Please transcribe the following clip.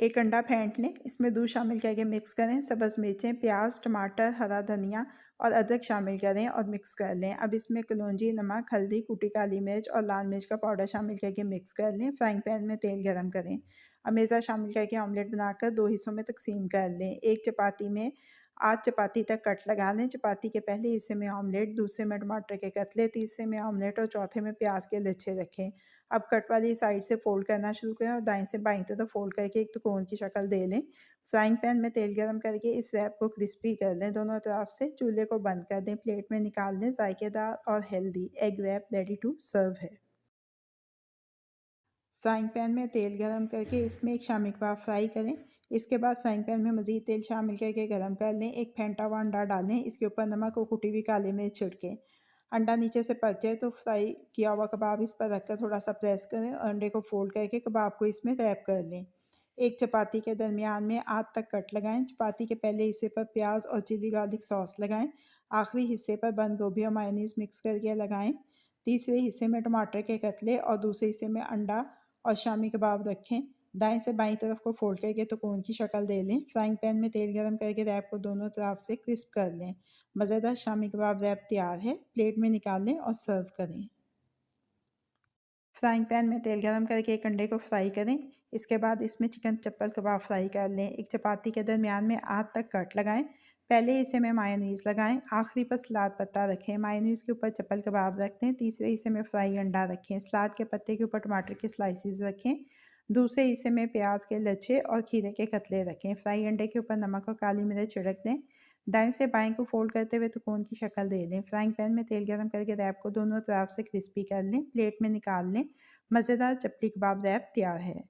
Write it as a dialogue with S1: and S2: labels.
S1: एक अंडा फेंट लें, इसमें दूध शामिल करके मिक्स करें। सब्ज़ मिर्चें, प्याज, टमाटर, हरा धनिया और अदरक शामिल करें और मिक्स कर लें। अब इसमें कलौंजी, नमक, हल्दी, कुटी काली मिर्च और लाल मिर्च का पाउडर शामिल करके मिक्स कर लें। फ्राइंग पैन में तेल गरम करें। अमेज़ा शामिल करके ऑमलेट बनाकर 2 हिस्सों में तकसीम कर लें। एक चपाती में 8 चपाती तक कट लगा लें। चपाती के पहले हिस्से में ऑमलेट, दूसरे में टमाटर के कतले, तीसरे में ऑमलेट और चौथे में प्याज के लच्छे रखें। अब कट वाली साइड से फ़ोल्ड करना शुरू करें और दाएँ से बाईं तरफ फ़ोल्ड करके एक त्रिकोण की शक्ल दे लें। फ्राइंग पैन में तेल गरम करके इस रैप को क्रिस्पी कर लें दोनों तरफ से। चूल्हे को बंद कर दें, प्लेट में निकाल लें। जायकेदार और healthy egg wrap ready to serve है। फ्राइंग पैन में तेल गरम करके इसमें एक शामी कबाब फ्राई करें। इसके बाद फ्राइंग पैन में मज़ीद तेल शामिल करके गरम कर लें। एक फेंटा हुआ अंडा डालें, इसके ऊपर नमक और कुटी हुई काली मिर्च छिड़कें। अंडा नीचे से पक जाए तो फ्राई किया हुआ कबाब इस पर रखकर थोड़ा सा प्रेस करें और अंडे को फोल्ड करके कबाब को इसमें रैप कर लें। एक चपाती के दरमियान में आध तक कट लगाएं। चपाती के पहले हिस्से पर प्याज और चिली गार्लिक सॉस लगाएं। आखिरी हिस्से पर बंद गोभी और मायोनीज मिक्स करके लगाएं। तीसरे हिस्से में टमाटर के कतले और दूसरे हिस्से में अंडा और शामी कबाब रखें। दाएं से बाईं तरफ को फोल्ड करके तो कोन की शक्ल दे लें। फ्राइंग पैन में तेल गरम करके रैप को दोनों तरफ से क्रिस्प कर लें। मज़ेदार शामी कबाब रैप तैयार है। प्लेट में निकाल लें और सर्व करें। फ्राइंग पैन में तेल गरम करके एक अंडे को फ्राई करें। इसके बाद इसमें चिकन चप्पल कबाब फ्राई कर लें। एक चपाती के दरमियान में आध तक कट लगाएं। पहले हिस्से में मायोनीज़ लगाएं, आखिरी पर सलाद पत्ता रखें। मायोनीज़ के ऊपर चप्पल कबाब रख दें। तीसरे हिस्से में फ्राई अंडा रखें। सलाद के पत्ते के ऊपर टमाटर के स्लाइसिस रखें। दूसरे हिस्से में प्याज के लच्छे और खीरे के कतले रखें। फ्राई अंडे के ऊपर नमक और काली मिर्च छिड़क दें। दाएं से बाएं को फोल्ड करते हुए त्रिकोण की शक्ल दे लें। फ्राइंग पैन में तेल गरम करके रैप को दोनों तरफ से क्रिस्पी कर लें। प्लेट में निकाल लें। मज़ेदार चपली कबाब रैप तैयार है।